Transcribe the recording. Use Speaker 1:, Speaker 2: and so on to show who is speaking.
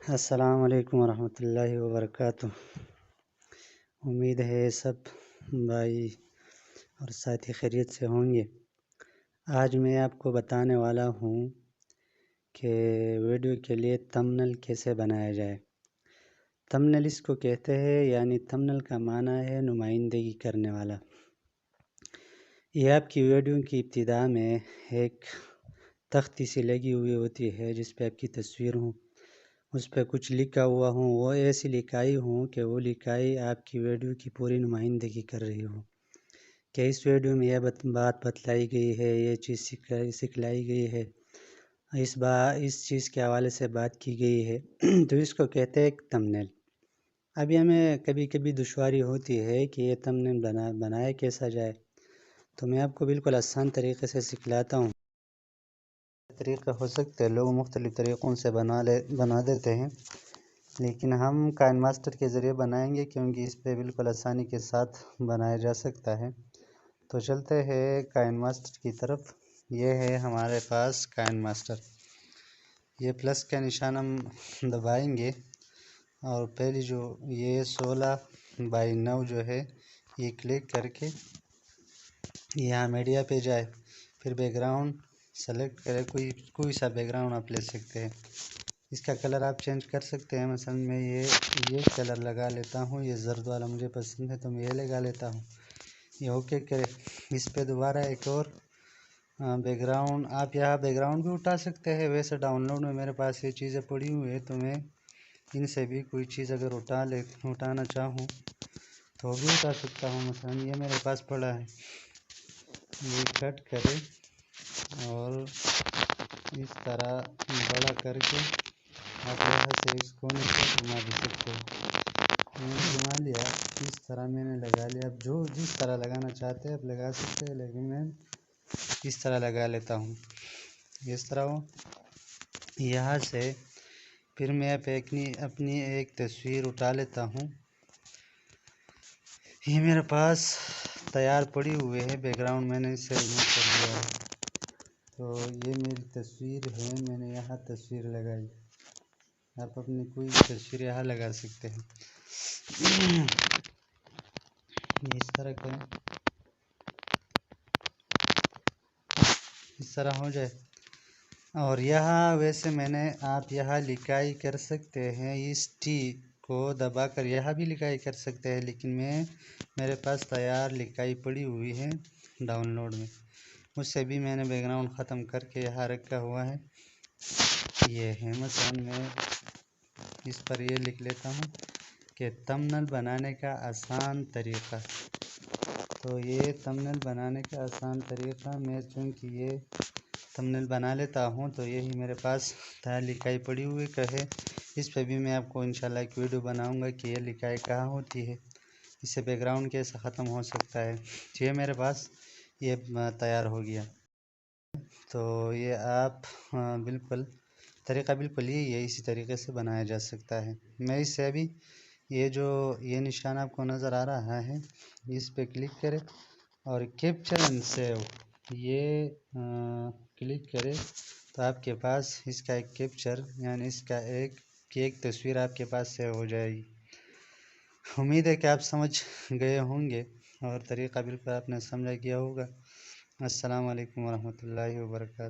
Speaker 1: السلام علیکم ورحمۃ اللہ وبرکاتہ۔ امید ہے سب بھائی اور ساتھی خیریت سے ہوں گے۔ آج میں آپ کو بتانے والا ہوں کہ ویڈیو کے لیے تمبنیل کیسے بنایا جائے۔ تمبنیل اس کو کہتے ہیں، یعنی تمبنیل کا معنی ہے نمائندگی کرنے والا۔ یہ آپ کی ویڈیو کی ابتدا میں ایک تختی سی لگی ہوئی ہوتی ہے جس پہ آپ کی تصویر ہوں، اس پہ کچھ لکھا ہوا ہوں، وہ ایسی لکھائی ہوں کہ وہ لکھائی آپ کی ویڈیو کی پوری نمائندگی کر رہی ہو کہ اس ویڈیو میں یہ بات بتلائی گئی ہے، یہ چیز سکھلائی گئی ہے، اس چیز کے حوالے سے بات کی گئی ہے تو اس کو کہتے ہیں ایک تمبنیل۔ ابھی ہمیں کبھی کبھی دشواری ہوتی ہے کہ یہ تمبنیل بنائے کیسا جائے، تو میں آپ کو بالکل آسان طریقے سے سکھلاتا ہوں۔ طریقے ہو سکتے ہیں، لوگ مختلف طریقوں سے بنا دیتے ہیں، لیکن ہم کائن ماسٹر کے ذریعے بنائیں گے کیونکہ اس پہ بالکل آسانی کے ساتھ بنایا جا سکتا ہے۔ تو چلتے ہیں کائن ماسٹر کی طرف۔ یہ ہے ہمارے پاس کائن ماسٹر۔ یہ پلس کا نشان ہم دبائیں گے اور پہلی جو یہ 16:9 جو ہے یہ کلک کر کے یہاں میڈیا پہ جائے، پھر بیک گراؤنڈ سلیکٹ کرے، کوئی سا بیک گراؤنڈ آپ لے سکتے ہیں۔ اس کا کلر آپ چینج کر سکتے ہیں، مثلا میں یہ کلر لگا لیتا ہوں، یہ زرد والا مجھے پسند ہے تو میں یہ لگا لیتا ہوں۔ یہ اوکے کرے، اس پہ دوبارہ ایک اور بیک گراؤنڈ، آپ یہاں بیک گراؤنڈ بھی اٹھا سکتے ہیں۔ ویسے ڈاؤن لوڈ میں میرے پاس یہ چیزیں پڑی ہوئی ہیں تو میں ان سے بھی کوئی چیز اگر اٹھانا چاہوں تو بھی اٹھا سکتا ہوں۔ مثلا یہ میرے پاس پڑا ہے، یہ کٹ کرے اور اس طرح بڑا کر کے آپ یہاں سے اس کونے سے گھما بھی سکتے ہو۔ میں نے گھما لیا، اس طرح میں نے لگا لیا۔ اب جس طرح لگانا چاہتے ہیں آپ لگا سکتے ہیں، لیکن میں اس طرح لگا لیتا ہوں۔ اس طرح ہو یہاں سے پھر میں اپنی ایک تصویر اٹھا لیتا ہوں۔ یہ میرے پاس تیار پڑی ہوئے ہے، بیک گراؤنڈ میں نے اسے ریموو کر لیا ہے۔ تو یہ میری تصویر ہے، میں نے یہاں تصویر لگائی۔ آپ اپنی کوئی تصویر یہاں لگا سکتے ہیں۔ یہ اس طرح کریں، اس طرح ہو جائے۔ اور یہاں ویسے آپ یہاں لکھائی کر سکتے ہیں، اس ٹی کو دبا کر یہاں بھی لکھائی کر سکتے ہیں، لیکن میرے پاس تیار لکھائی پڑی ہوئی ہے ڈاؤن لوڈ میں، اس سے بھی میں نے بیک گراؤنڈ ختم کر کے یہاں رکھا ہوا ہے۔ یہ ہے مثلا میں اس پر یہ لکھ لیتا ہوں کہ تمبنیل بنانے کا آسان طریقہ۔ تو یہ تمبنیل بنانے کا آسان طریقہ، میں چونکہ یہ تمبنیل بنا لیتا ہوں تو یہی میرے پاس تیار لکھائی پڑی ہوئی ہے۔ اس پہ بھی میں آپ کو انشاءاللہ ایک ویڈیو بناؤں گا کہ یہ لکھائی کہاں ہوتی ہے، اس سے بیک گراؤنڈ کیسے ختم ہو سکتا ہے۔ یہ میرے پاس یہ تیار ہو گیا۔ تو یہ آپ طریقہ بالکل یہی ہے، اسی طریقے سے بنایا جا سکتا ہے۔ میں اس سے ابھی یہ نشان آپ کو نظر آ رہا ہے، اس پہ کلک کرے اور کیپچر اینڈ سیو یہ کلک کرے تو آپ کے پاس اس کا ایک کیپچر، یعنی اس کا ایک تصویر آپ کے پاس سیو ہو جائے گی۔ امید ہے کہ آپ سمجھ گئے ہوں گے اور طریقہ بالکل آپ نے سمجھا کیا ہوگا۔ السلام علیکم ورحمۃ اللہ وبرکاتہ۔